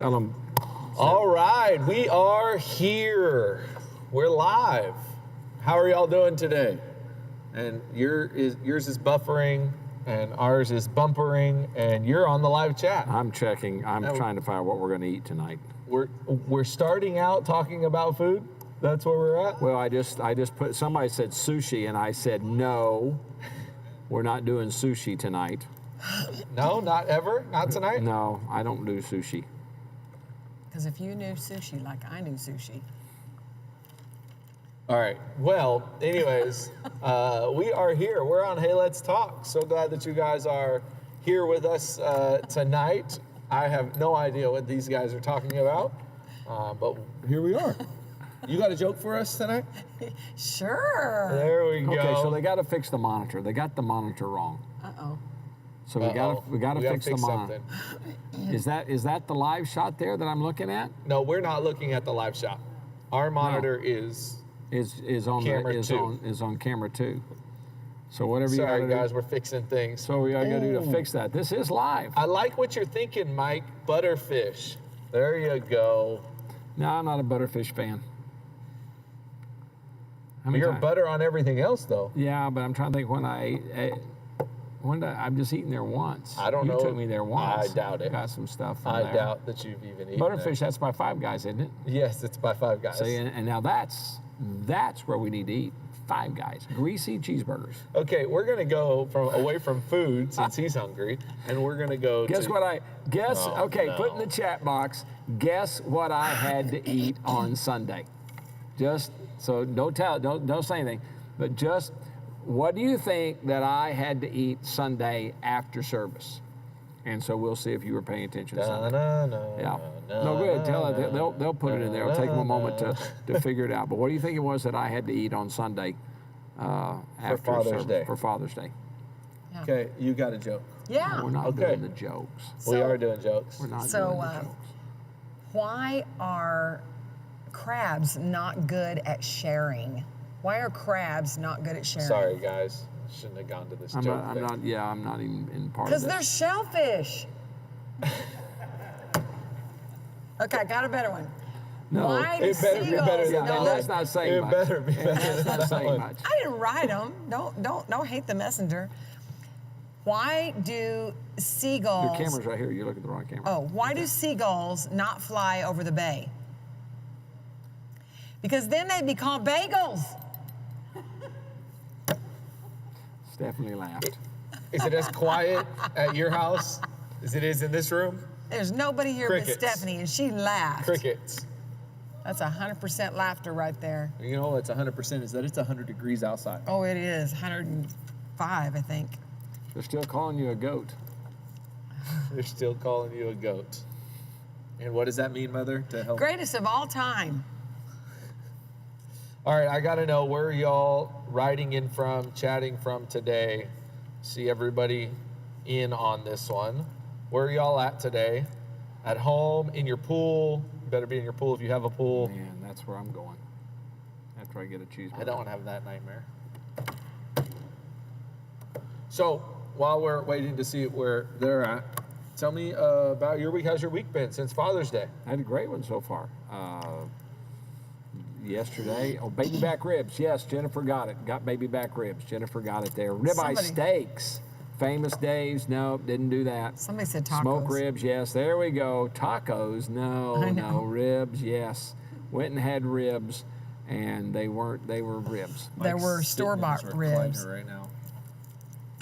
Tell them. All right, we are here. We're live. How are y'all doing today? And yours is buffering, and ours is bumpering, and you're on the live chat. I'm checking. I'm trying to find out what we're going to eat tonight. We're starting out talking about food. That's where we're at. Well, I just put. Somebody said sushi, and I said no. We're not doing sushi tonight. No, not ever. Not tonight. No, I don't do sushi. Because if you knew sushi like I knew sushi. All right. Well, anyways, we are here. We're on Hey Let's Talk. So glad that you guys are here with us tonight. I have no idea what these guys are talking about, but here we are. You got a joke for us tonight? Sure. There we go. Okay, so they got to fix the monitor. They got the monitor wrong. Uh-oh. So we got to fix the monitor. something. Is that the live shot there that I'm looking at? No, we're not looking at the live shot. Our monitor is on camera on camera 2. So whatever you got to Sorry do. guys, we're fixing things. So we got to do to fix that. This is live. I like what you're thinking, Mike. Butterfish. There you go. No, I'm not a butterfish fan. You're butter on everything else, though. Yeah, but I'm trying to think I've just eaten there once. I don't know. You took me there once. I doubt it. Got some stuff from I there. doubt that you've even eaten Butterfish, there. that's by Five Guys, isn't it? Yes, it's by Five Guys. See, and now that's where we need to eat. Five Guys. Greasy cheeseburgers. Okay, we're going to go away from food since he's hungry, and we're going to go Put in the chat box, guess what I had to eat on Sunday. Just, so don't say anything, but just, what do you think that I had to eat Sunday after service? And so we'll see if you were paying attention to something. Yeah. No, go ahead. Tell it. They'll put it in there. It'll take them a moment to figure it out. But what do you think it was that I had to eat on Sunday after Father's service? Day. For Father's Day. Yeah. Okay, you got a joke. Yeah. We're not doing the jokes. We are doing jokes. We're not doing So, the jokes. why are crabs not good at sharing? Why are crabs not good at sharing? Sorry, guys. Shouldn't have gone to this joke. I'm not even in part of Because this. they're shellfish. Okay, got a better one. No, Why do it better be better seagulls than not- that. That's not saying It much. better be better That's than not that saying one. much. I didn't write them. Don't hate the messenger. Why do seagulls? Your camera's right here. You're looking at the wrong camera. Oh, why do seagulls not fly over the bay? Because then they'd be called bagels. Stephanie laughed. Is it as quiet at your house as it is in this room? There's nobody here Crickets. but Stephanie, and she laughed. Crickets. That's 100% laughter right there. You know what's 100% is that it's 100 degrees outside. Oh, it is 105, I think. They're still calling you a goat. They're still calling you a goat. And what does that mean, Mother? To help. Greatest of all time. All right, I got to know where y'all writing in from, chatting from today. See everybody in on this one. Where are y'all at today? At home, in your pool. You better be in your pool if you have a pool. Man, that's where I'm going. After I get a cheeseburger. I don't want to have that nightmare. So, while we're waiting to see where they're at, tell me about your week. How's your week been since Father's Day? I had a great one so far. Yesterday, baby back ribs. Yes, Jennifer got it. Got baby back ribs. Jennifer got it there. Ribeye steaks. Famous Dave's. Nope, didn't do that. Somebody said tacos. Smoke ribs. Yes, there we go. Tacos. I know. No. Ribs. Yes. Went and had ribs, and they were ribs. There were store-bought ribs. Right now.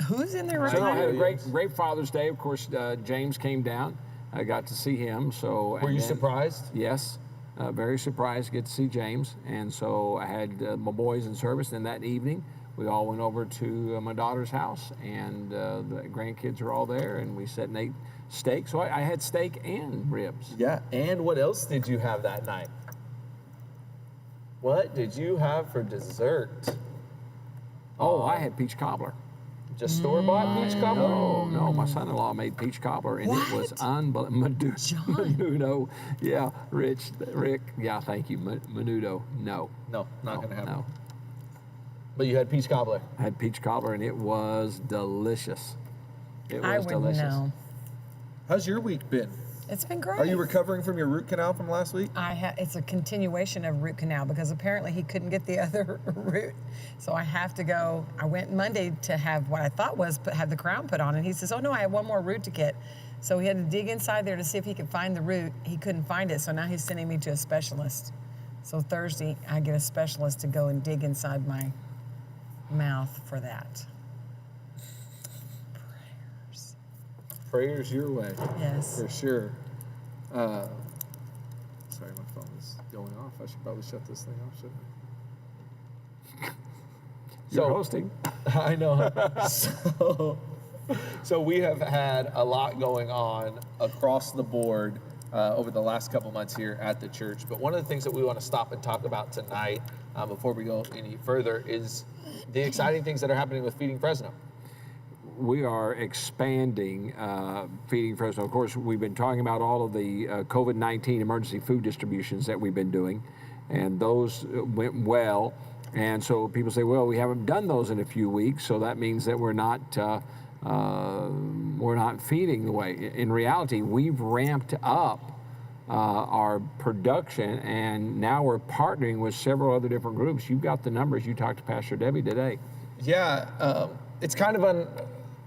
Who's in there right So I now? had a great Father's Day. Of course, James came down. I got to see him. So Were you surprised? Yes, very surprised to get to see James. And so I had my boys in service. And that evening, we all went over to my daughter's house, and the grandkids are all there, and we sat and ate steak. So I had steak and ribs. Yeah. And what else did you have that night? What did you have for dessert? Oh, I had peach cobbler. Just store-bought peach cobbler? No, my son-in-law made peach cobbler, and it was unbelievable. Menudo, yeah, Rick, yeah, thank you, Menudo, no. No, not going to happen. No. But you had peach cobbler. I had peach cobbler, and it was delicious. It was I wouldn't delicious. know. How's your week been? It's been great. Are you recovering from your root canal from last week? It's a continuation of root canal because apparently he couldn't get the other root. So I have to go. I went Monday to have what I thought was have the crown put on, and he says, "Oh no, I have one more root to get." So he had to dig inside there to see if he could find the root. He couldn't find it, so now he's sending me to a specialist. So Thursday I get a specialist to go and dig inside my mouth for that. Prayers your way. Yes. For sure. Sorry, my phone is going off. I should probably shut this thing off, shouldn't I? You're hosting. I know. So we have had a lot going on across the board over the last couple months here at the church. But one of the things that we want to stop and talk about tonight before we go any further is the exciting things that are happening with Feeding Fresno. We are expanding Feeding Fresno. Of course, we've been talking about all of the COVID-19 emergency food distributions that we've been doing, and those went well. And so people say, well, we haven't done those in a few weeks, so that means that we're not feeding the way. In reality, we've ramped up our production, and now we're partnering with several other different groups. You've got the numbers. You talked to Pastor Debbie today. Yeah, it's kind of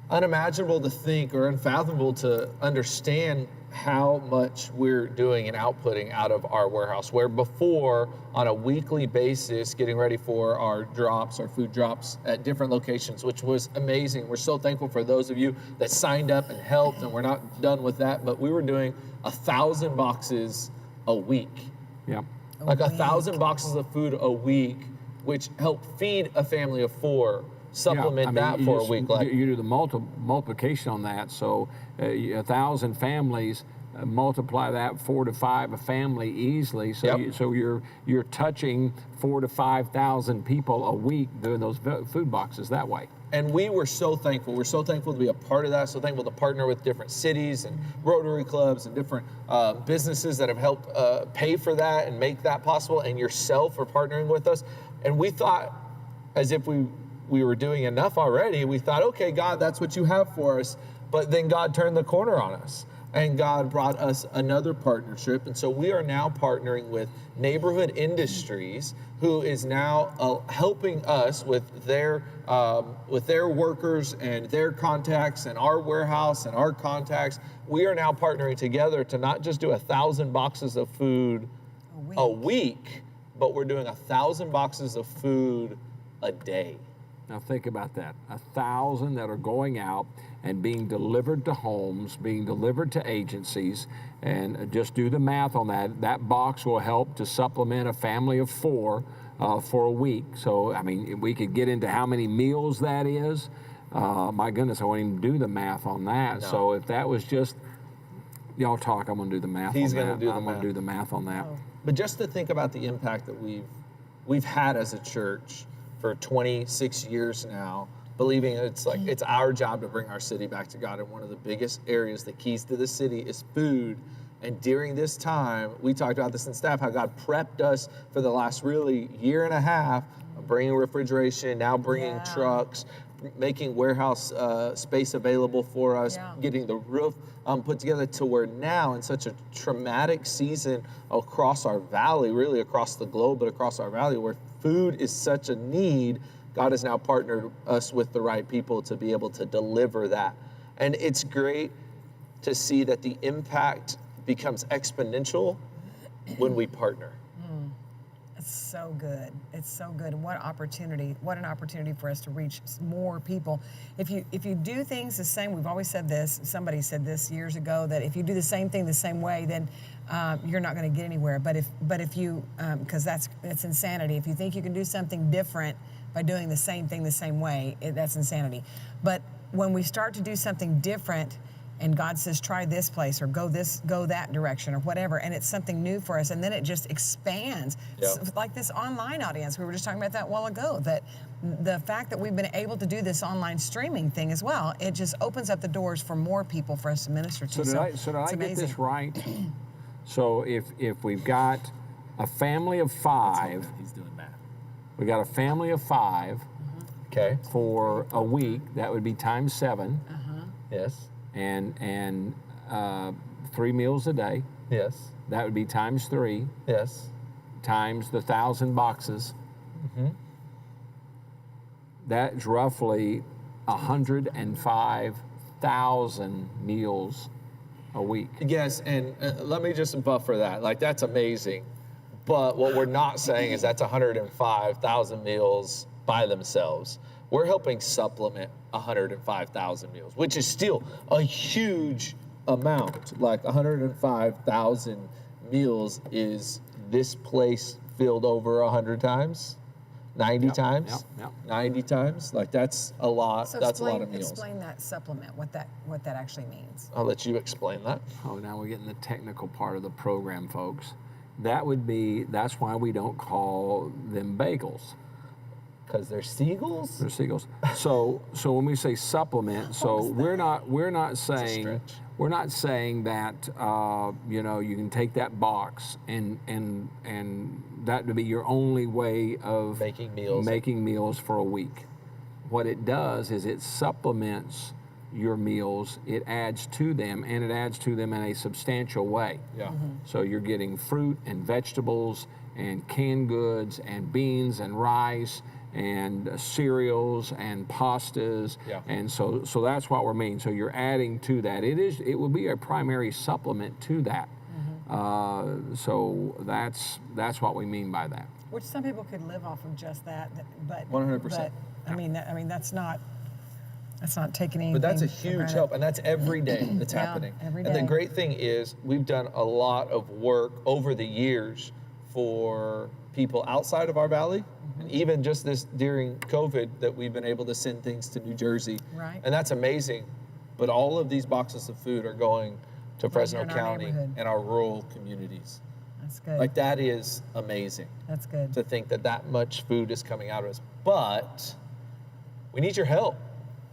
unimaginable to think or unfathomable to understand how much we're doing and outputting out of our warehouse, where before on a weekly basis getting ready for our drops, our food drops at different locations, which was amazing. We're so thankful for those of you that signed up and helped, and we're not done with that, but we were doing 1,000 boxes a week. Yeah. Like 1,000 boxes of food a week, which helped feed a family of 4. Supplement that for a week. Like you do the multiplication on that, so 1,000 families, multiply that 4 to 5 a family easily. So you're touching 4,000 to 5,000 people a week doing those food boxes that way. And we were so thankful. We're so thankful to be a part of that. So thankful to partner with different cities and Rotary clubs and different businesses that have helped pay for that and make that possible. And yourself for partnering with us. And we thought, as if we were doing enough already, we thought, okay, God, that's what you have for us. But then God turned the corner on us, and God brought us another partnership. And so we are now partnering with Neighborhood Industries, who is now helping us with their workers and their contacts and our warehouse and our contacts. We are now partnering together to not just do 1,000 boxes of food a week, but we're doing 1,000 boxes of food a day. Now think about that, 1,000 that are going out and being delivered to homes, being delivered to agencies, and just do the math on that. That box will help to supplement a family of 4 for a week. So, I mean, we could get into how many meals that is. My goodness, I won't even do the math on that. No. So if that was just, y'all talk, I'm gonna do the math on that. He's gonna do the math. I'm gonna do the math on that. Oh. But just to think about the impact that we've had as a church for 26 years now, believing it's our job to bring our city back to God. And one of the biggest areas, the keys to the city, is food. And during this time, we talked about this in staff, how God prepped us for the last really year and a half, bringing refrigeration, now bringing trucks, making warehouse space available for us, getting the roof put together, to where now in such a traumatic season across our valley, really across the globe, but across our valley, where food is such a need, God has now partnered us with the right people to be able to deliver that. And it's great to see that the impact becomes exponential when we partner. It's so good. It's so good. What an opportunity for us to reach more people. If you do things the same, we've always said this, somebody said this years ago, that if you do the same thing the same way, then you're not going to get anywhere. But if you, because that's insanity. If you think you can do something different by doing the same thing the same way, that's insanity. But when we start to do something different, and God says, try this place, or go that direction, or whatever, and it's something new for us, and then it just expands. It's like this online audience. We were just talking about that a while ago, that the fact that we've been able to do this online streaming thing as well, it just opens up the doors for more people for us to minister to. So did I get this right? So if we've got a family of 5, he's doing math. We got a family of 5 okay, for a week, that would be times 7. Yes. And 3 meals a day. Yes. That would be times 3, Yes. times the 1,000 boxes. That's roughly 105,000 meals a week. Yes, and let me just buffer that. Like, that's amazing. But what we're not saying is that's 105,000 meals by themselves. We're helping supplement 105,000 meals, which is still a huge amount. Like 105,000 meals is this place filled over 100 times? 90 times? Yep. 90 times? Like, that's a lot. So That's a lot of meals. Explain that supplement, what that actually means. I'll let you explain that. Oh, now we're getting the technical part of the program, folks. That's why we don't call them bagels. Because they're seagulls? They're seagulls. So when we say supplement, we're not saying that you can take that box and that would be your only way of making meals for a week. What it does is it supplements your meals. It adds to them, and it adds to them in a substantial way. Yeah. So you're getting fruit and vegetables and canned goods and beans and rice and cereals and pastas, and so that's what we're meaning. So you're adding to that. It will be a primary supplement to that. So that's what we mean by that. Which some people could live off of just that, but 100%. But I mean that's not taking anything. But that's a for huge granted. help, and that's every day that's happening. Every And the day. great thing is we've done a lot of work over the years for people outside of our valley, and even just this during COVID that we've been able to send things to New Jersey. Right. And that's amazing. But all of these boxes of food are going to Fresno here in our County neighborhood. and our rural communities. That's good. Like, that is amazing That's good. to think that much food is coming out of us. But we need your help.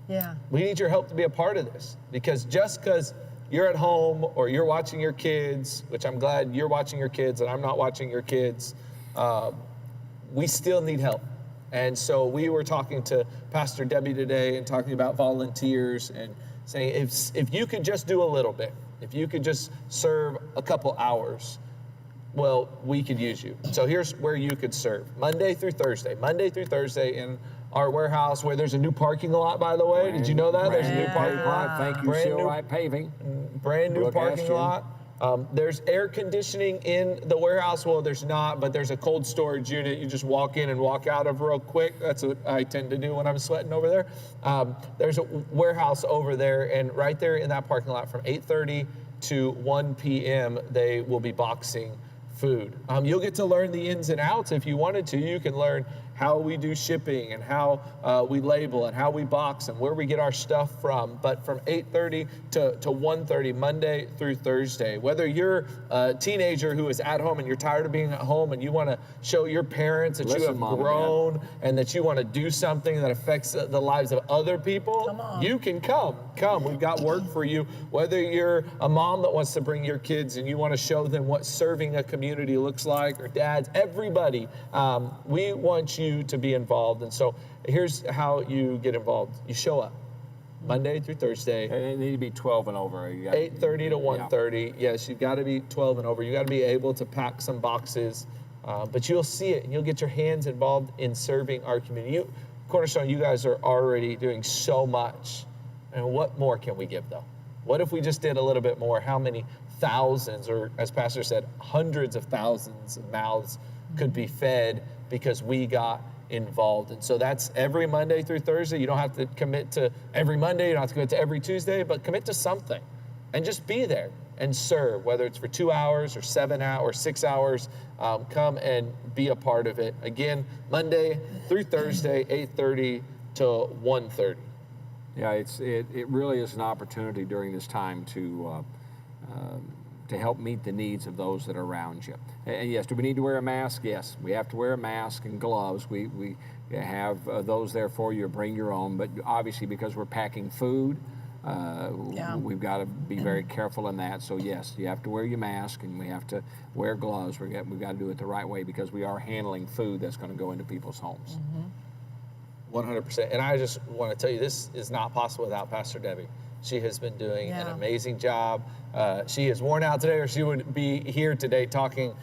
Yeah. We need your help to be a part of this, because just because you're at home or you're watching your kids, which I'm glad you're watching your kids and I'm not watching your kids, we still need help. And so we were talking to Pastor Debbie today and talking about volunteers and saying if you could just do a little bit, if you could just serve a couple hours, well, we could use you. So here's where you could serve. Monday through Thursday in our warehouse, where there's a new parking lot, by the way. Did you know that? There's a new parking lot. Thank you, Brand new- Seal-Right Paving. Brand new Brooke parking Ashton. lot. There's air conditioning in the warehouse. Well, there's not, but there's a cold storage unit you just walk in and walk out of real quick. That's what I tend to do when I'm sweating over there. There's a warehouse over there, and right there in that parking lot from 8:30 to 1 p.m., they will be boxing food. You'll get to learn the ins and outs if you wanted to. You can learn how we do shipping and how we label and how we box and where we get our stuff from. But from 8:30 to 1:30, Monday through Thursday, whether you're a teenager who is at home and you're tired of being at home and you want to show your parents that you have Mom and Dad. grown and that you want to do something that affects the lives of other people, Come on. you can come. We've got work for you. Whether you're a mom that wants to bring your kids and you want to show them what serving a community looks like, or dads, everybody, we want you to be involved. And so here's how you get involved. You show up Monday through Thursday. They need to be 12 and over. 8:30 to 1:30. Yes, you've got to be 12 and over. You got to be able to pack some boxes, but you'll see it and you'll get your hands involved in serving our community. Cornerstone, you guys are already doing so much. And what more can we give, though? What if we just did a little bit more? How many thousands, or as Pastor said, hundreds of thousands of mouths could be fed because we got involved? And so that's every Monday through Thursday. You don't have to commit to every Monday. You don't have to commit to every Tuesday, but commit to something and just be there and serve, whether it's for 2 hours or 7 hours or 6 hours. Come and be a part of it. Again, Monday through Thursday, 8:30 to 1:30. Yeah, it really is an opportunity during this time to help meet the needs of those that are around you. And yes, do we need to wear a mask? Yes, we have to wear a mask and gloves. We have those there for you. Bring your own. But obviously, because we're packing food, we've got to be very careful in that. So yes, you have to wear your mask and we have to wear gloves. We've got to do it the right way because we are handling food that's going to go into people's homes. 100%. And I just want to tell you, this is not possible without Pastor Debbie. She has been doing an Yeah. amazing job. She is worn out today, or she would be here today talking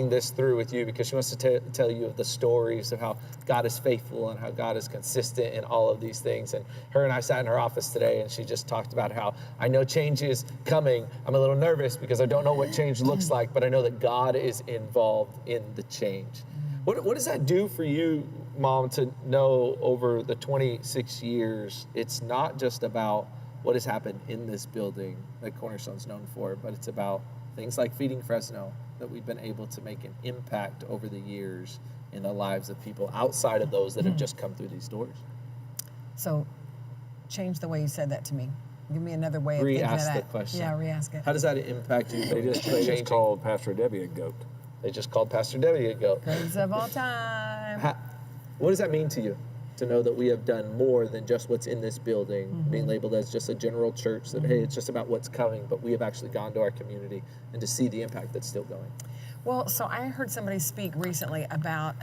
this through with you, because she wants to tell you of the stories of how God is faithful and how God is consistent in all of these things. And her and I sat in her office today, and she just talked about how, I know change is coming. I'm a little nervous because I don't know what change looks like, but I know that God is involved in the change. What does that do for you, Mom, to know over the 26 years, it's not just about what has happened in this building that Cornerstone's known for, but it's about things like Feeding Fresno, that we've been able to make an impact over the years in the lives of people outside of those that have just come through these doors? So change the way you said that to me. Give me another way of thinking of Re-ask that. the question. Yeah, re-ask it. How does that impact you? They just called Pastor Debbie a goat. They just called Pastor Debbie a goat. Greatest of all time. What does that mean to you, to know that we have done more than just what's in this building, being labeled as just a general church, that, hey, it's just about what's coming, but we have actually gone to our community, and to see the impact that's still going? Well, so I heard somebody speak recently about,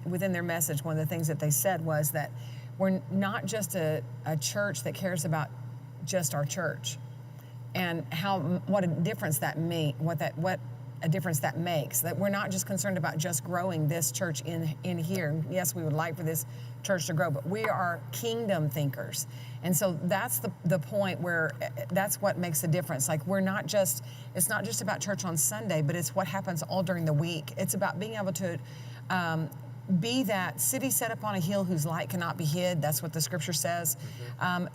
within their message, one of the things that they said was that we're not just a church that cares about just our church, and what a difference that what a difference that makes. That we're not just concerned about just growing this church in here. Yes, we would like for this church to grow, but we are kingdom thinkers. And so that's the point where that's what makes the difference. Like it's not just about church on Sunday, but it's what happens all during the week. It's about being able to be that city set up on a hill whose light cannot be hid. That's what the scripture says.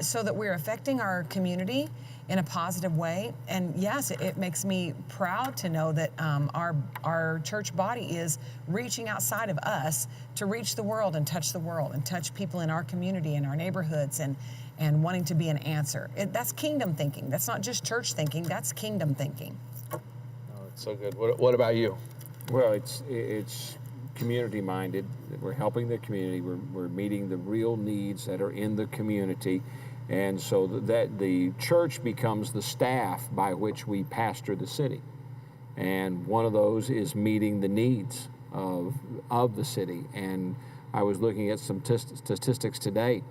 So that we're affecting our community in a positive way. And yes, it makes me proud to know that our church body is reaching outside of us to reach the world and touch people in our community and our neighborhoods, and wanting to be an answer. That's kingdom thinking. That's not just church thinking, that's kingdom thinking. Oh, it's so good. What about you? Well, it's community minded. We're helping the community. We're meeting the real needs that are in the community. And so that the church becomes the staff by which we pastor the city. And one of those is meeting the needs of the city. And I was looking at some statistics today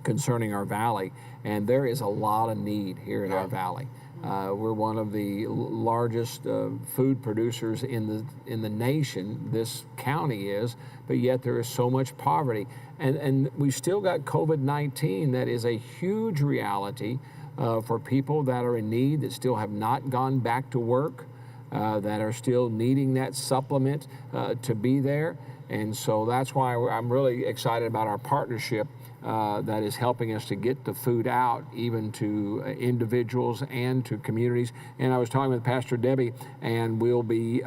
concerning our valley, and there is a lot of need here in our valley. We're one of the largest food producers in the nation. This county is, but yet there is so much poverty, and we've still got COVID-19 that is a huge reality for people that are in need, that still have not gone back to work, that are still needing that supplement to be there. And so that's why I'm really excited about our partnership that is helping us to get the food out even to individuals and to communities. And I was talking with Pastor Debbie, and we'll be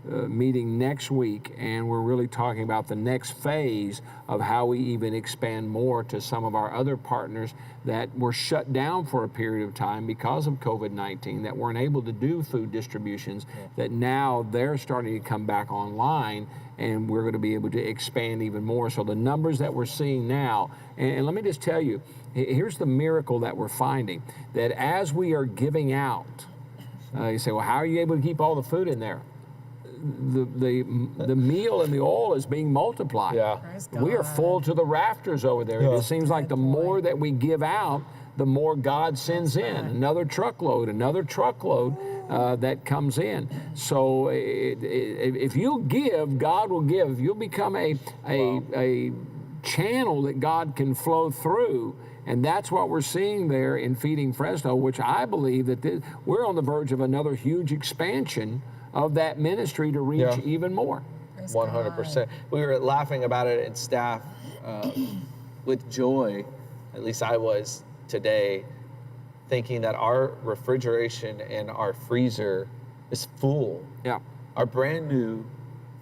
meeting next week, and we're really talking about the next phase of how we even expand more to some of our other partners that were shut down for a period of time because of COVID-19, that weren't able to do food distributions, that now they're starting to come back online, and we're going to be able to expand even more. So the numbers that we're seeing now, and let me just tell you, here's the miracle that we're finding, that as we are giving out, you say, well, how are you able to keep all the food in there? The meal and the oil is being multiplied. Yeah. We are full to the rafters over there. Yeah. It seems like the more that we give out, the more God sends in. Another truckload that comes in. So if you give, God will give. If you'll become a channel that God can flow through. And that's what we're seeing there in Feeding Fresno, which I believe that we're on the verge of another huge expansion of that ministry to reach even more. 100%. We were laughing about it in staff with joy, at least I was today, thinking that our refrigeration and our freezer is full. Yeah. Our brand new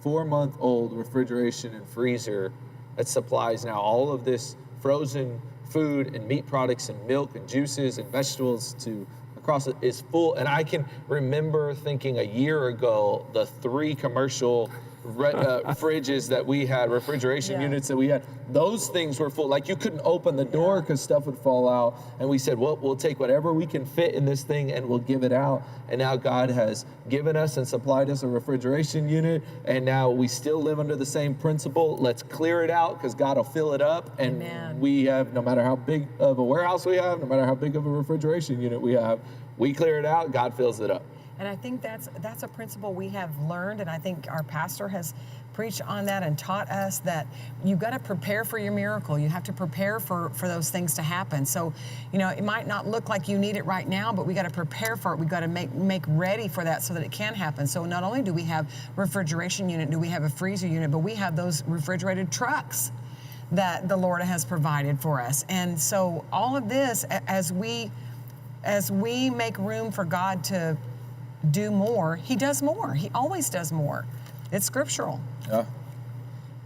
4-month-old refrigeration and freezer that supplies now all of this frozen food and meat products and milk and juices and vegetables to across it is full. And I can remember thinking a year ago, the 3 commercial fridges that we had, refrigeration Yeah. units that we had, those things were full. Like you couldn't open the door because stuff would fall out. And we said, well, we'll take whatever we can fit in this thing and we'll give it out. And now God has given us and supplied us a refrigeration unit. And now we still live under the same principle. Let's clear it out because God will fill it up. And Amen. we have, no matter how big of a warehouse we have, no matter how big of a refrigeration unit we have, we clear it out, God fills it up. And I think that's a principle we have learned, and I think our pastor has preached on that and taught us that you've got to prepare for your miracle. You have to prepare for those things to happen. So, it might not look like you need it right now, but we got to prepare for it. We got to make ready for that so that it can happen. So not only do we have refrigeration unit, do we have a freezer unit, but we have those refrigerated trucks that the Lord has provided for us. And so all of this, as we make room for God to do more, he does more. He always does more. It's scriptural. Yeah.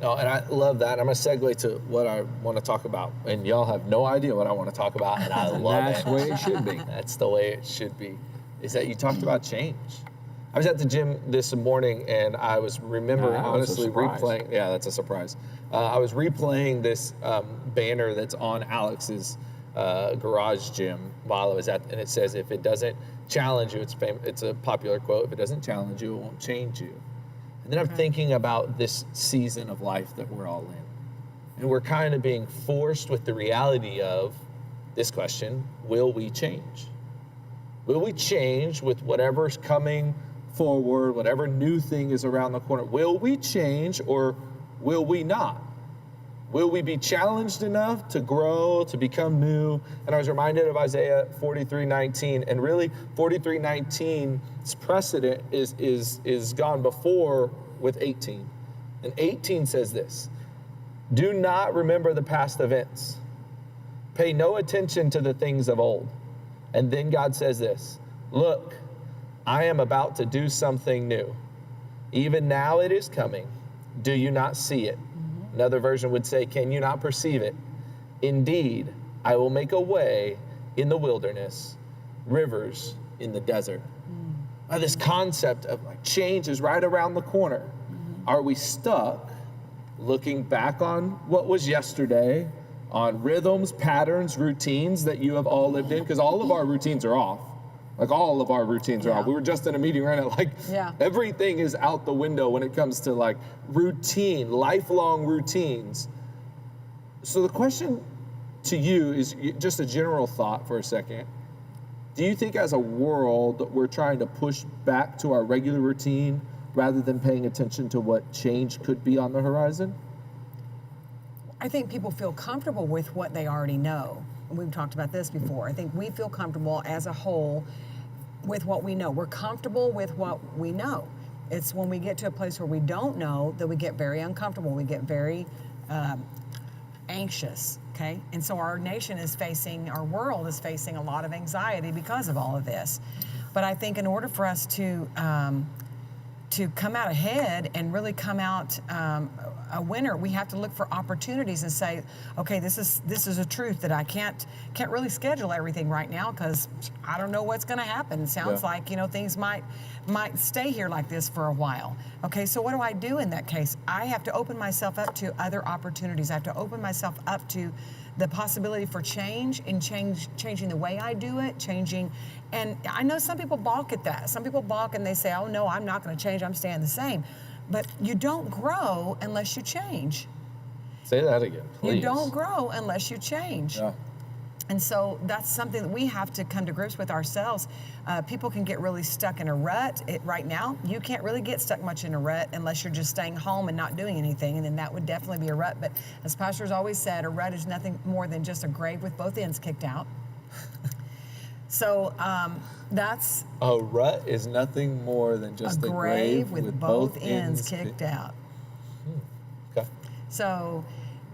No, and I love that. I'm going to segue to what I want to talk about. And y'all have no idea what I want to talk about, and I love That's it. the way it should be. That's the way it should be. Is that you talked about change. I was at the gym this morning, and I was remembering, Wow, that's a honestly, surprise. replaying. Yeah, that's a surprise. I was replaying this banner that's on Alex's garage gym while I was at, and it says, if it doesn't challenge you, it's a popular quote, if it doesn't challenge you, it won't change you. And then I'm thinking about this season of life that we're all in. And we're kind of being forced with the reality of this question, will we change? Will we change with whatever's coming forward, whatever new thing is around the corner? Will we change or will we not? Will we be challenged enough to grow, to become new? And I was reminded of Isaiah 43:19, and really 43:19's precedent is gone before with 18. And 18 says this, do not remember the past events. Pay no attention to the things of old. And then God says this, look, I am about to do something new. Even now it is coming. Do you not see it? Another version would say, can you not perceive it? Indeed, I will make a way in the wilderness, rivers in the desert. This concept of change is right around the corner. Are we stuck looking back on what was yesterday, on rhythms, patterns, routines that you have all lived in? Because all of our routines are off. Like all of our routines are off. We were just in a meeting right now, everything is out the window when it comes to routine, lifelong routines. So the question to you is just a general thought for a second. Do you think as a world we're trying to push back to our regular routine rather than paying attention to what change could be on the horizon? I think people feel comfortable with what they already know. We've talked about this before. I think we feel comfortable as a whole with what we know. We're comfortable with what we know. It's when we get to a place where we don't know that we get very uncomfortable. We get very anxious, okay? And so our nation is facing, our world is facing a lot of anxiety because of all of this. But I think in order for us to come out ahead and really come out a winner, we have to look for opportunities and say, okay, this is a truth that I can't really schedule everything right now because I don't know what's going to happen. It sounds like things might stay here like this for a while. Okay, so what do I do in that case? I have to open myself up to other opportunities. I have to open myself up to the possibility for change and changing the way I do it, changing. And I know some people balk at that. Some people balk and they say, oh no, I'm not going to change, I'm staying the same. But you don't grow unless you change. Say that again, please. You don't grow unless you change. Yeah. And so that's something that we have to come to grips with ourselves. People can get really stuck in a rut. Right now, you can't really get stuck much in a rut unless you're just staying home and not doing anything, and then that would definitely be a rut. But as Pastor's always said, a rut is nothing more than just a grave with both ends kicked out. So that's... A rut is nothing more than just a grave with both ends kicked out. Okay. So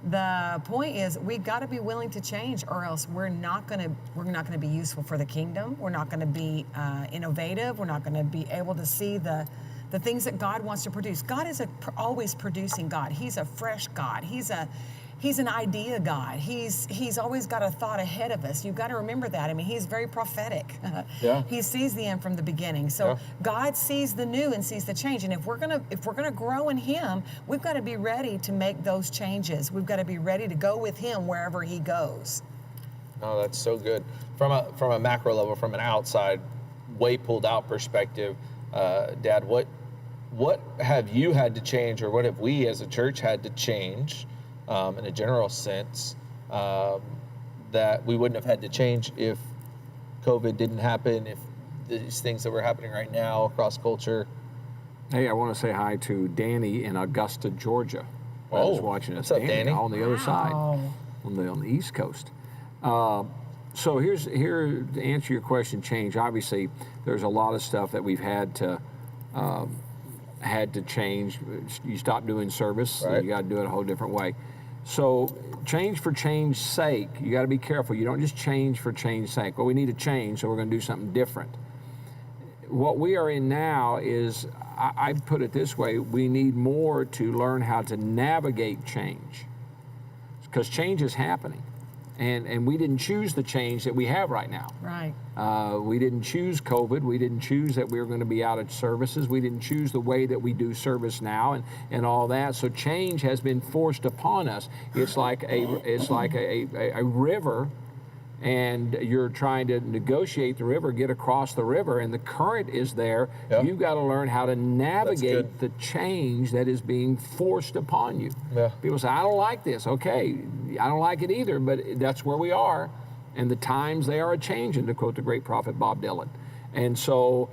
the point is, we've got to be willing to change, or else we're not going to be useful for the kingdom. We're not going to be innovative. We're not going to be able to see the things that God wants to produce. God is always producing God. He's a fresh God. He's He's an idea God. He's always got a thought ahead of us. You've got to remember that. I mean, he's very prophetic. Yeah. He sees the end from the beginning. So Yeah. God sees the new and sees the change. And if we're gonna grow in Him, we've got to be ready to make those changes. We've got to be ready to go with Him wherever He goes. Oh, that's so good. From a macro level, from an outside, way pulled out perspective, Dad, what have you had to change, or what have we as a church had to change? In a general sense, that we wouldn't have had to change if COVID didn't happen, if these things that were happening right now across culture. Hey, I want to say hi to Danny in Augusta, Georgia. Oh, Who's watching us. what's up, Danny? On the other side, Wow. on the East Coast. So here to answer your question, change. Obviously, there's a lot of stuff that we've had to change. You stop doing service, so Right. you got to do it a whole different way. So change for change's sake, you got to be careful. You don't just change for change's sake. Well, we need to change, so we're going to do something different. What we are in now is, I put it this way, we need more to learn how to navigate change, because change is happening. And we didn't choose the change that we have right now. Right. We didn't choose COVID. We didn't choose that we were going to be out of services. We didn't choose the way that we do service now and all that. So change has been forced upon us. It's like a river, and you're trying to negotiate the river, get across the river, and the current is there. Yeah. You've got to learn how to navigate good. the change that is being forced upon you. Yeah. People say, I don't like this. Okay, I don't like it either, but that's where we are. And the times, they are a-changing, to quote the great prophet Bob Dylan. And so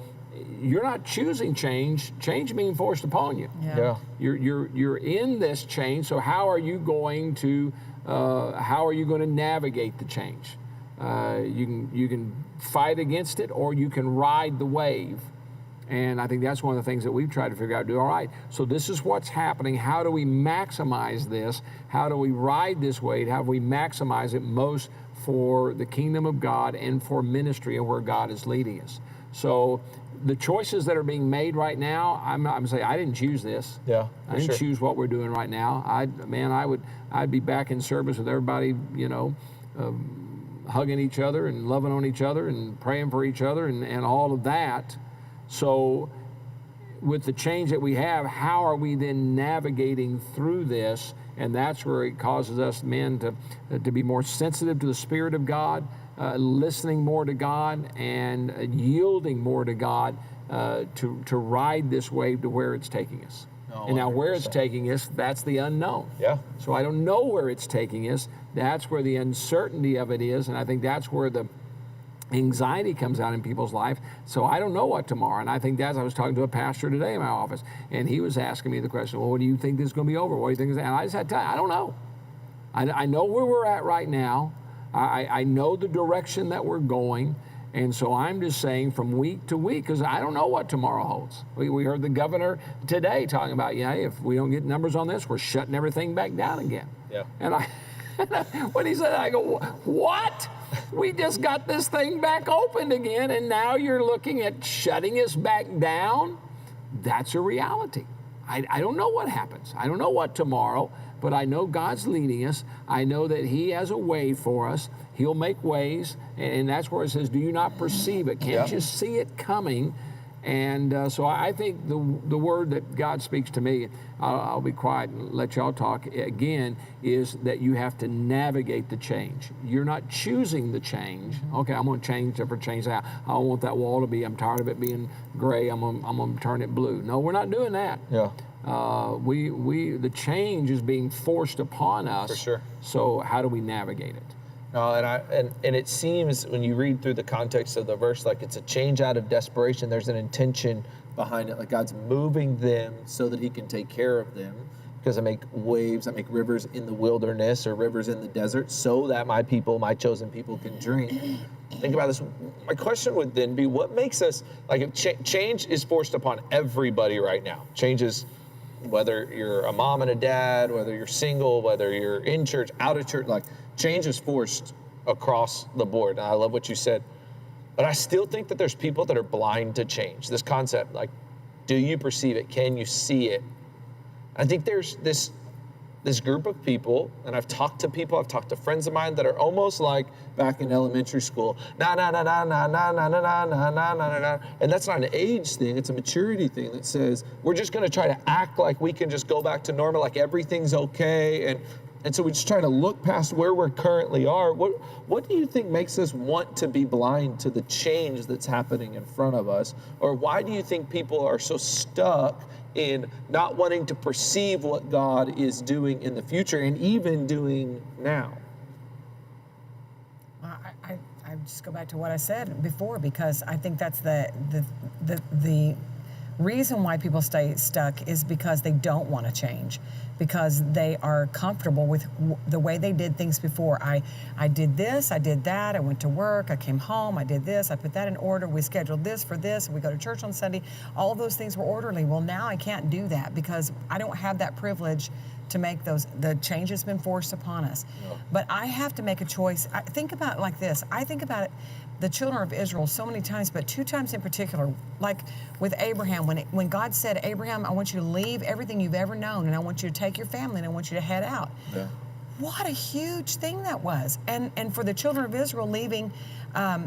you're not choosing change being forced upon you. Yeah. You're in this change, so how are you going to navigate the change? You can fight against it, or you can ride the wave. And I think that's one of the things that we've tried to figure out. All right, so this is what's happening. How do we maximize this? How do we ride this wave? How do we maximize it most for the kingdom of God and for ministry and where God is leading us? So the choices that are being made right now, I'm saying I didn't choose this. Yeah, I didn't sure. choose what we're doing right now. I'd be back in service with everybody, hugging each other and loving on each other and praying for each other and all of that. So with the change that we have, how are we then navigating through this? And that's where it causes us men to be more sensitive to the Spirit of God, listening more to God, and yielding more to God to ride this wave to where it's taking us. Oh, and now where it's 100%. taking us, that's the unknown. Yeah. So I don't know where it's taking us. That's where the uncertainty of it is, and I think that's where the anxiety comes out in people's life. So I don't know what tomorrow. And I think I was talking to a pastor today in my office, and he was asking me the question, well, what do you think this is going to be over? What do you think? And I just had to tell you, I don't know. I know where we're at right now. I know the direction that we're going. And so I'm just saying from week to week, because I don't know what tomorrow holds. We heard the governor today talking about, if we don't get numbers on this, we're shutting everything back down again. Yeah. And when he said that, I go, what? We just got this thing back open again, and now you're looking at shutting us back down? That's a reality. I don't know what happens. I don't know what tomorrow, but I know God's leading us. I know that He has a way for us. He'll make ways, and that's where it says, do you not perceive it? Can't you see it coming? And so I think the word that God speaks to me, I'll be quiet and let y'all talk again, is that you have to navigate the change. You're not choosing the change. Okay, I'm going to change for change. I don't want that wall to be, I'm tired of it being gray, I'm going to turn it blue. No, we're not doing that. Yeah. The change is being forced upon us. For sure. So how do we navigate it? No, and it seems when you read through the context of the verse, like it's a change out of desperation. There's an intention behind it, like God's moving them so that He can take care of them. Because I make waves, I make rivers in the wilderness or rivers in the desert, so that my people, my chosen people, can drink. Think about this. My question would then be, what makes us, like if change is forced upon everybody right now. Change is, whether you're a mom and a dad, whether you're single, whether you're in church, out of church, like change is forced across the board. And I love what you said. But I still think that there's people that are blind to change. This concept, like, do you perceive it? Can you see it? I think there's this this group of people, and I've talked to friends of mine that are almost like back in elementary school. Na na na na na na na na na na na na na. And that's not an age thing, it's a maturity thing that says we're just gonna try to act like we can just go back to normal, like everything's okay. And so we just try to look past where we currently are. What do you think makes us want to be blind to the change that's happening in front of us? Or why do you think people are so stuck in not wanting to perceive what God is doing in the future and even doing now? I just go back to what I said before, because I think that's the reason why people stay stuck is because they don't want to change, because they are comfortable with the way they did things before. I did this, I did that, I went to work, I came home, I did this, I put that in order, we scheduled this for this, we go to church on Sunday. All of those things were orderly. Well, now I can't do that because I don't have that privilege to make those. The change has been forced upon us. Yeah. But I have to make a choice. I think about it like this. I think about it, the children of Israel so many times, but 2 times in particular, like with Abraham, when God said, Abraham, I want you to leave everything you've ever known, and I want you to take your family, and I want you to head out. Yeah. What a huge thing that was. And for the children of Israel leaving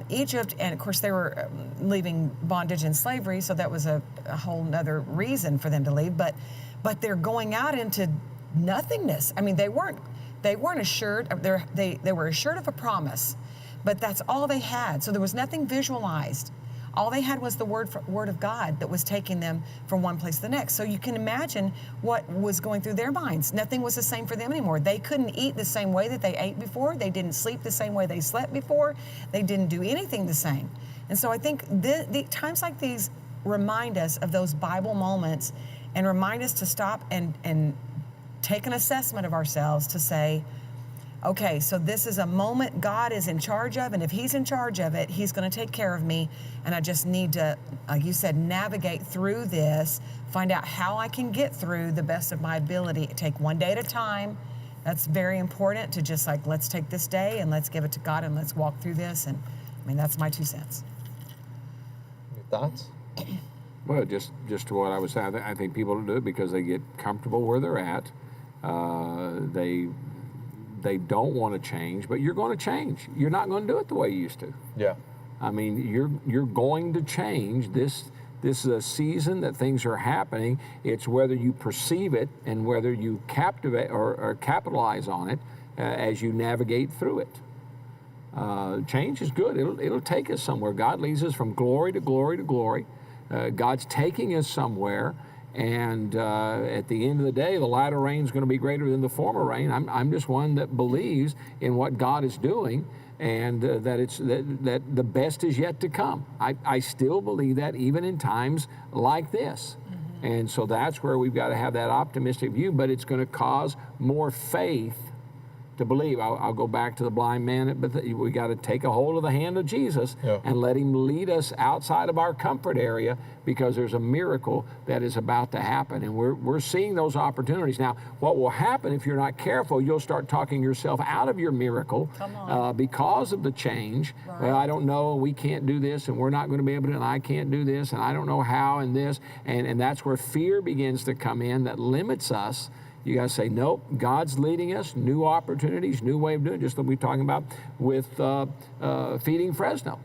Egypt, and of course they were leaving bondage and slavery, so that was a whole nother reason for them to leave, but they're going out into nothingness. I mean, they weren't assured, they were assured of a promise, but that's all they had. So there was nothing visualized. All they had was the word of God that was taking them from one place to the next. So you can imagine what was going through their minds. Nothing was the same for them anymore. They couldn't eat the same way that they ate before. They didn't sleep the same way they slept before. They didn't do anything the same. And so I think the times like these remind us of those Bible moments and remind us to stop and take an assessment of ourselves to say, okay, so this is a moment God is in charge of, and if He's in charge of it, He's going to take care of me, and I just need to, like you said, navigate through this, find out how I can get through the best of my ability. Take one day at a time. That's very important, to just like, let's take this day and let's give it to God and let's walk through this. And I mean, that's my 2 cents. Your thoughts? Well, just to what I was saying, I think people do it because they get comfortable where they're at. They don't want to change, but you're going to change. You're not going to do it the way you used to. Yeah. I mean, you're going to change. This is a season that things are happening. It's whether you perceive it and whether you captivate or capitalize on it as you navigate through it. Change is good. It'll take us somewhere. God leads us from glory to glory to glory. God's taking us somewhere. And at the end of the day, the latter rain is going to be greater than the former rain. I'm just one that believes in what God is doing, and that the best is yet to come. I still believe that even in times like this. Mm-hmm. And so that's where we've got to have that optimistic view, but it's going to cause more faith to believe. I'll go back to the blind man, but we got to take a hold of the hand of Jesus and let Him lead us outside of our comfort area, because there's a miracle that is about to happen, and we're seeing those opportunities. Now, what will happen if you're not careful, you'll start talking yourself out of your miracle because of the change. Right. Well, I don't know, we can't do this, and we're not going to be able to, and I can't do this, and I don't know how, and this, and that's where fear begins to come in that limits us. You got to say, nope, God's leading us, new opportunities, new way of doing it, just like we're talking about with feeding Fresno.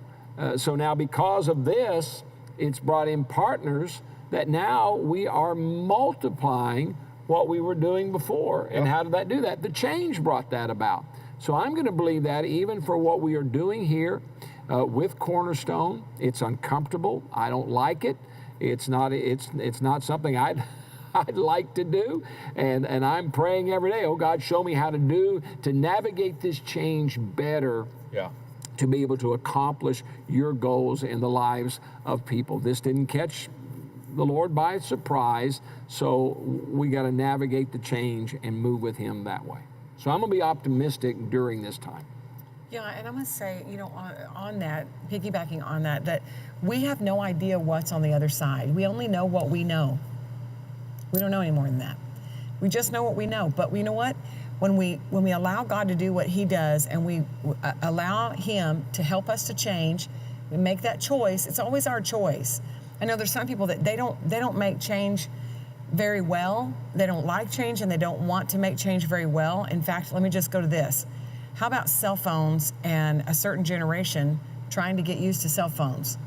So now because of this, it's brought in partners that now we are multiplying what we were doing before. And how did that do that? The change brought that about. So I'm going to believe that even for what we are doing here with Cornerstone. It's uncomfortable. I don't like it. It's not something I'd like to do, and I'm praying every day, oh God, show me how to navigate this change better, to be able to accomplish your goals in the lives of people. This didn't catch the Lord by surprise, so we got to navigate the change and move with Him that way. So I'm going to be optimistic during this time. Yeah, and I'm going to say, on that, piggybacking on that we have no idea what's on the other side. We only know what we know. We don't know any more than that. We just know what we know. But you know what? When we allow God to do what He does, and we allow Him to help us to change, we make that choice. It's always our choice. I know there's some people that they don't make change very well. They don't like change, and they don't want to make change very well. In fact, let me just go to this. How about cell phones and a certain generation trying to get used to cell phones?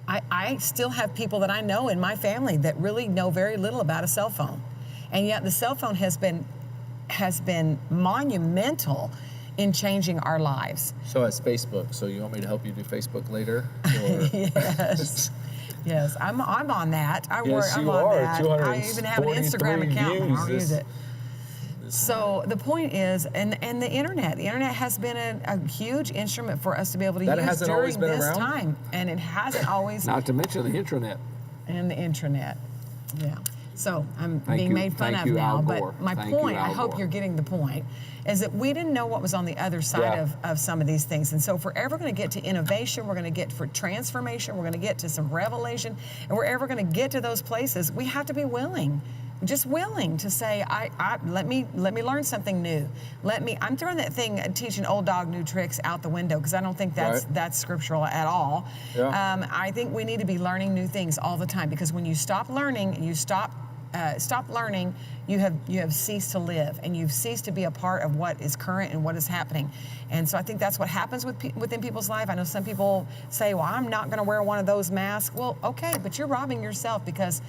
I still have people that I know in my family that really know very little about a cell phone. And yet the cell phone has been monumental in changing our lives. So has Facebook. So you want me to help you do Facebook later? Or? Yes. Yes, I'm on that. Yes, I'm you on are. that. I even have an Instagram account. I don't use it. So the point is, and the internet has been a huge instrument for us to be able to use during this time, and it hasn't always. Not to mention the intranet. And the intranet, yeah. So I'm being made fun of now, but my point, I hope you're getting the point, is that we didn't know what was on the other side of some of these things. And so if we're ever going to get to innovation, we're going to get for transformation, we're going to get to some revelation, and we're ever going to get to those places, we have to be willing. Just willing to say, let me learn something new. I'm throwing that thing, teaching old dog new tricks, out the window, because I don't think that's scriptural at all. Yeah. I think we need to be learning new things all the time, because when you stop learning and you stop learning, you have ceased to live, and you've ceased to be a part of what is current and what is happening. And so I think that's what happens within people's life. I know some people say, well, I'm not going to wear one of those masks. Well, okay, but you're robbing yourself, because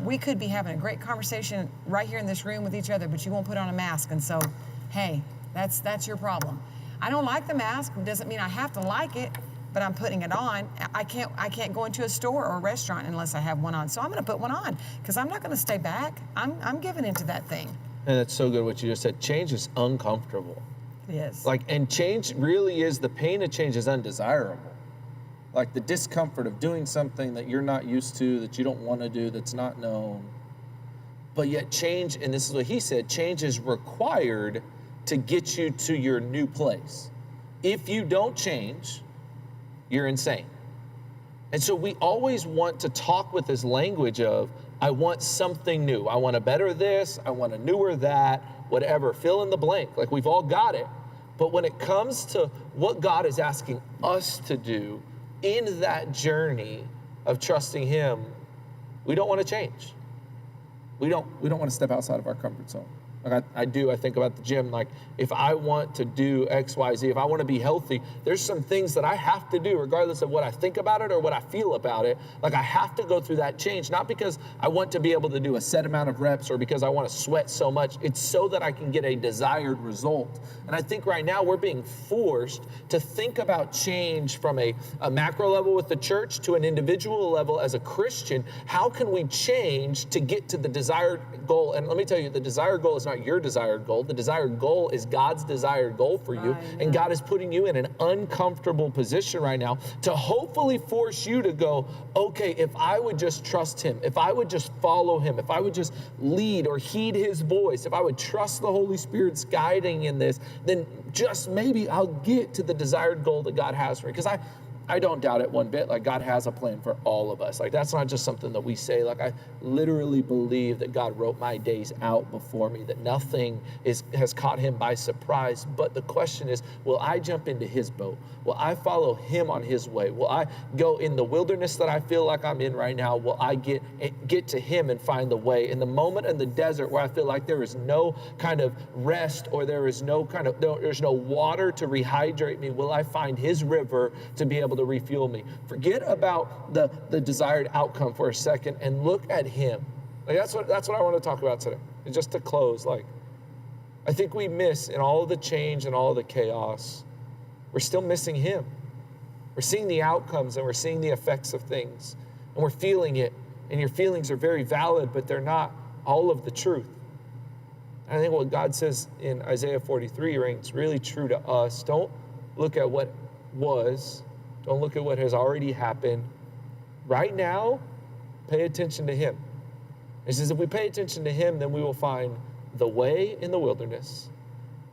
we could be having a great conversation right here in this room with each other, but you won't put on a mask. And so, hey, that's your problem. I don't like the mask. It doesn't mean I have to like it, but I'm putting it on. I can't go into a store or a restaurant unless I have one on. So I'm going to put one on, because I'm not going to stay back. I'm giving into that thing. And that's so good what you just said. Change is uncomfortable. Yes. And change really is, the pain of change is undesirable. Like the discomfort of doing something that you're not used to, that you don't want to do, that's not known. But yet change, and this is what he said, change is required to get you to your new place. If you don't change, you're insane. And so we always want to talk with this language of, I want something new. I want a better this, I want a newer that, whatever, fill in the blank. Like, we've all got it. But when it comes to what God is asking us to do in that journey of trusting Him, we don't want to change. We don't want to step outside of our comfort zone. Like I think about the gym, like if I want to do X, Y, Z, if I want to be healthy, there's some things that I have to do regardless of what I think about it or what I feel about it. Like I have to go through that change, not because I want to be able to do a set amount of reps or because I want to sweat so much. It's so that I can get a desired result. And I think right now we're being forced to think about change from a macro level with the church to an individual level as a Christian. How can we change to get to the desired goal? And let me tell you, the desired goal is not your desired goal. The desired goal is God's desired goal for you. And God is putting you in an uncomfortable position right now to hopefully force you to go, okay, if I would just trust Him, if I would just follow Him, if I would just lead or heed His voice, if I would trust the Holy Spirit's guiding in this, then just maybe I'll get to the desired goal that God has for me. Because I don't doubt it one bit. Like, God has a plan for all of us. Like, that's not just something that we say. Like, I literally believe that God wrote my days out before me, that nothing has caught Him by surprise. But the question is, will I jump into His boat? Will I follow Him on His way? Will I go in the wilderness that I feel like I'm in right now? Will I get to Him and find the way? In the moment in the desert where I feel like there is no kind of rest, or there's no water to rehydrate me, will I find His river to be able to refuel me? Forget about the desired outcome for a second and look at Him. Like that's what I want to talk about today. And just to close, like, I think we miss in all of the change and all of the chaos, we're still missing Him. We're seeing the outcomes and we're seeing the effects of things, and we're feeling it, and your feelings are very valid, but they're not all of the truth. And I think what God says in Isaiah 43 rings really true to us. Don't look at what was. Don't look at what has already happened. Right now, pay attention to Him. He says if we pay attention to Him, then we will find the way in the wilderness,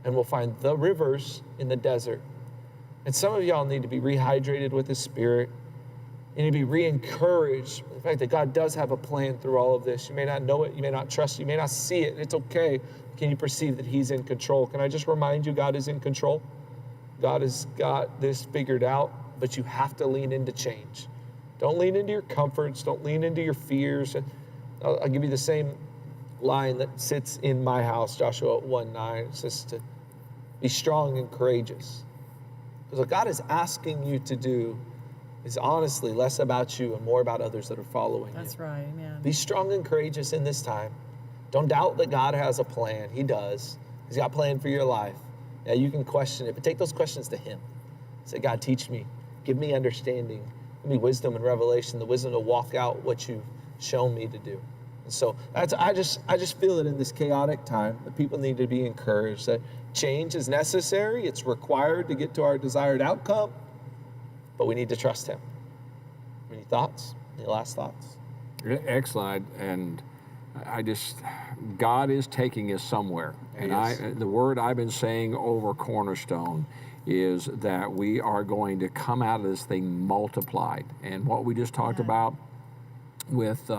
and we'll find the rivers in the desert. And some of y'all need to be rehydrated with His Spirit. You need to be re-encouraged with the fact that God does have a plan through all of this. You may not know it, you may not trust it, you may not see it. It's okay. Can you perceive that He's in control? Can I just remind you, God is in control? God has got this figured out, but you have to lean into change. Don't lean into your comforts. Don't lean into your fears. I'll give you the same line that sits in my house, Joshua 1:9. It says to be strong and courageous. Because what God is asking you to do is honestly less about you and more about others that are following you. That's right, amen. Be strong and courageous in this time. Don't doubt that God has a plan. He does. He's got a plan for your life. Yeah, you can question it, but take those questions to Him. Say, God, teach me. Give me understanding. Give me wisdom and revelation, the wisdom to walk out what you've shown me to do. And so I just feel that in this chaotic time, that people need to be encouraged that change is necessary. It's required to get to our desired outcome, but we need to trust Him. Any thoughts? Any last thoughts? Excellent. And God is taking us somewhere. And the word I've been saying over Cornerstone is that we are going to come out of this thing multiplied. And what we just talked about with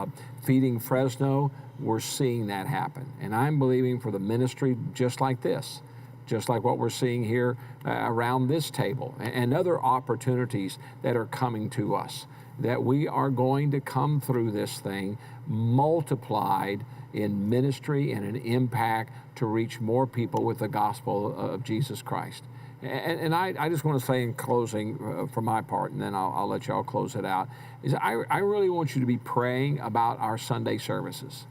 feeding Fresno, we're seeing that happen. And I'm believing for the ministry just like this, just like what we're seeing here around this table, and other opportunities that are coming to us, that we are going to come through this thing multiplied in ministry and an impact to reach more people with the gospel of Jesus Christ. And I just want to say in closing, for my part, and then I'll let y'all close it out, is I really want you to be praying about our Sunday services.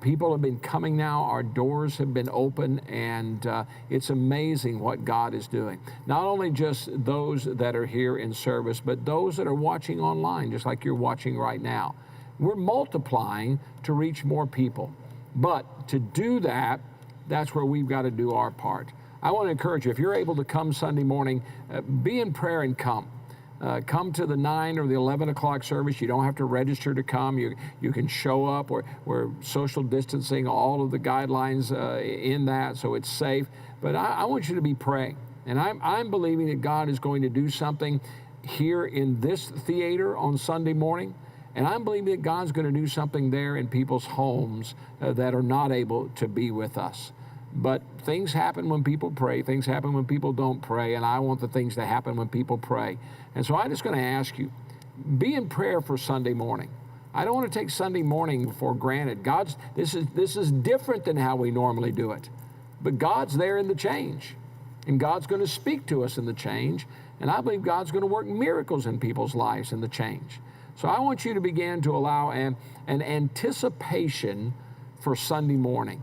People have been coming now, our doors have been open, and it's amazing what God is doing. Not only just those that are here in service, but those that are watching online, just like you're watching right now. We're multiplying to reach more people. But to do that, that's where we've got to do our part. I want to encourage you, if you're able to come Sunday morning, be in prayer and come. Come to the 9 or the 11 o'clock service. You don't have to register to come. You can show up. We're social distancing, all of the guidelines in that, so it's safe. But I want you to be praying. And I'm believing that God is going to do something here in this theater on Sunday morning. And I'm believing that God's going to do something there in people's homes that are not able to be with us. But things happen when people pray. Things happen when people don't pray. And I want the things to happen when people pray. And so I'm just going to ask you, be in prayer for Sunday morning. I don't want to take Sunday morning for granted. This is different than how we normally do it. But God's there in the change. And God's going to speak to us in the change. And I believe God's going to work miracles in people's lives in the change. So I want you to begin to allow an anticipation for Sunday morning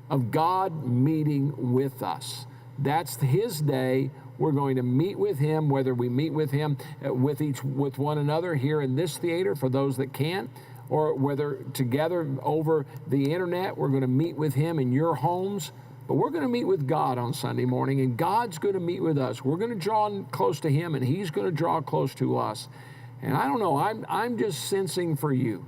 of God meeting with us. That's His day. We're going to meet with Him, whether we meet with Him with one another here in this theater for those that can, or whether together over the internet, we're going to meet with Him in your homes. But we're going to meet with God on Sunday morning, and God's going to meet with us. We're going to draw close to Him, and He's going to draw close to us. And I don't know, I'm just sensing for you.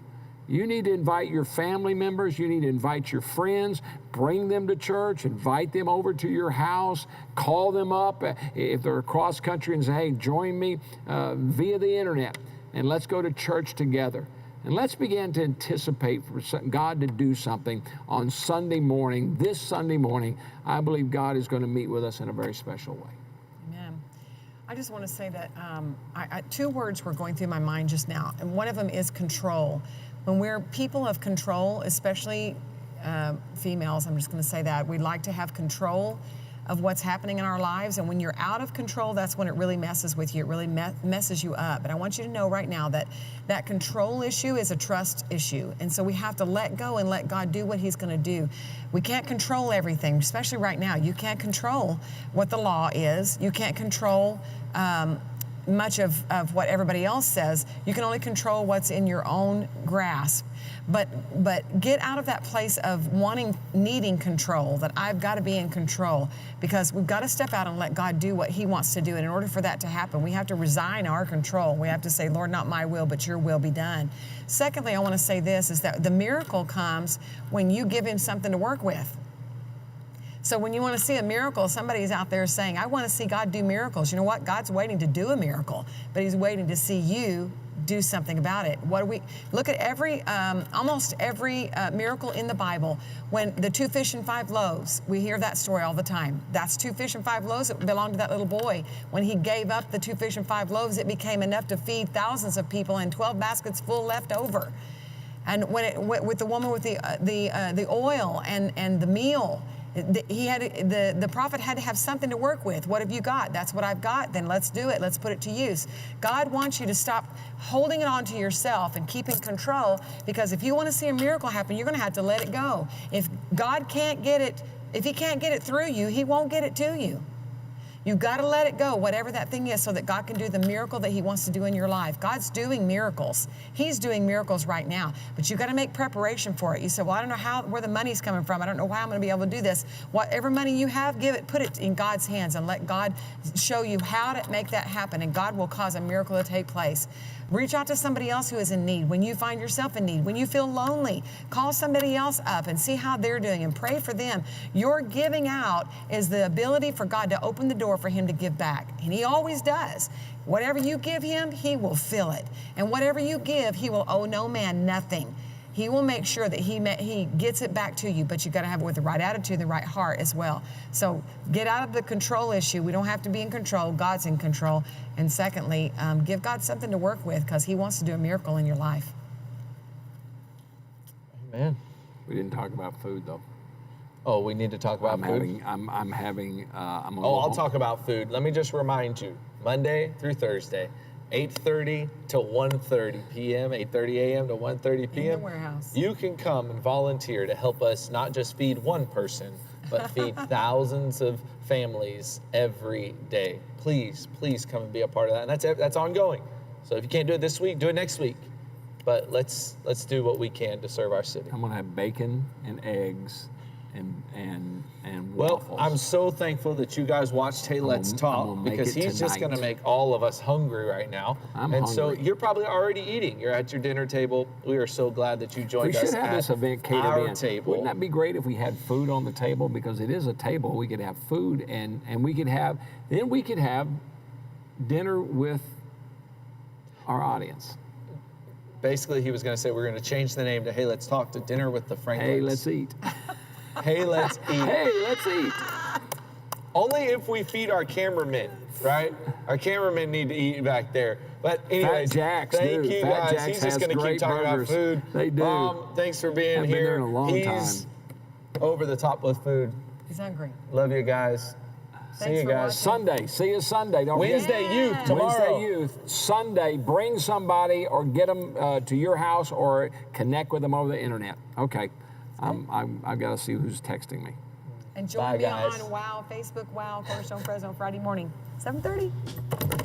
You need to invite your family members. You need to invite your friends. Bring them to church. Invite them over to your house. Call them up if they're across country and say, hey, join me via the internet, and let's go to church together. And let's begin to anticipate for God to do something on Sunday morning. This Sunday morning, I believe God is going to meet with us in a very special way. Amen. I just want to say that two words were going through my mind just now, and one of them is control. When we're people of control, especially females, I'm just going to say that, we like to have control of what's happening in our lives. And when you're out of control, that's when it really messes with you. It really messes you up. And I want you to know right now that that control issue is a trust issue. And so we have to let go and let God do what He's going to do. We can't control everything, especially right now. You can't control what the law is. You can't control much of what everybody else says. You can only control what's in your own grasp. But get out of that place of needing control, that I've got to be in control, because we've got to step out and let God do what He wants to do. And in order for that to happen, we have to resign our control. We have to say, Lord, not my will, but your will be done. Secondly, I want to say this, is that the miracle comes when you give Him something to work with. So when you want to see a miracle, somebody's out there saying, I want to see God do miracles. You know what? God's waiting to do a miracle, but He's waiting to see you do something about it. Look at almost every miracle in the Bible. When the 2 fish and 5 loaves, we hear that story all the time. That's 2 fish and 5 loaves that belonged to that little boy. When he gave up the 2 fish and 5 loaves, it became enough to feed thousands of people, and 12 baskets full left over. And with the woman with the oil and the meal, the prophet had to have something to work with. What have you got? That's what I've got. Then let's do it. Let's put it to use. God wants you to stop holding it on to yourself and keeping control, because if you want to see a miracle happen, you're going to have to let it go. If God can't get it, if He can't get it through you, He won't get it to you. You've got to let it go, whatever that thing is, so that God can do the miracle that He wants to do in your life. God's doing miracles. He's doing miracles right now, but you've got to make preparation for it. You say, well, I don't know where the money's coming from. I don't know how I'm going to be able to do this. Whatever money you have, put it in God's hands and let God show you how to make that happen, and God will cause a miracle to take place. Reach out to somebody else who is in need. When you find yourself in need, when you feel lonely, call somebody else up and see how they're doing and pray for them. Your giving out is the ability for God to open the door for Him to give back. And He always does. Whatever you give Him, He will fill it. And whatever you give, He will owe no man nothing. He will make sure that He gets it back to you, but you've got to have it with the right attitude, the right heart as well. So get out of the control issue. We don't have to be in control. God's in control. And secondly, give God something to work with, because He wants to do a miracle in your life. Amen. We didn't talk about food, though. Oh, we need to talk about food? I'll talk about food. Let me just remind you, Monday through Thursday, 8:30 to 1:30 p.m., 8:30 a.m. to 1:30 p.m. In the warehouse. You can come and volunteer to help us not just feed one person, but feed thousands of families every day. Please, please come and be a part of that. And that's ongoing. So if you can't do it this week, do it next week. But let's do what we can to serve our city. I'm going to have bacon and eggs and Well, waffles. I'm so thankful that you guys watched Hey Let's Talk, because he's just going to make all of us hungry right now. I'm hungry. So you're probably already eating. You're at your dinner table. We are so glad that you joined us. We should have this event catered our in. table. Wouldn't that be great if we had food on the table? Because it is a table. We could have food, and we could have dinner with our audience. Basically, he was going to say we're going to change the name to Hey Let's Talk to Dinner with the Franklins. Hey, let's eat. Hey, let's eat. Hey, let's eat. Only if we feed our cameramen, right? Our cameramen need to eat back there. But anyways, Fat Jack's, thank dude. you Fat guys. Jack's He's just has going to keep great talking burgers. about food. They do. Mom, thanks for being I've here. been there in a long He's time. over the top with food. He's hungry. Love you guys. See Thanks you for guys. watching. Sunday. See you Sunday. Don't forget. Wednesday Youth tomorrow. Wednesday Youth. Sunday. Bring somebody or get them to your house or connect with them over the internet. Okay. I've got to see who's texting me. And join Bye, me guys. on Facebook, Cornerstone Fresno, Friday morning, 7:30.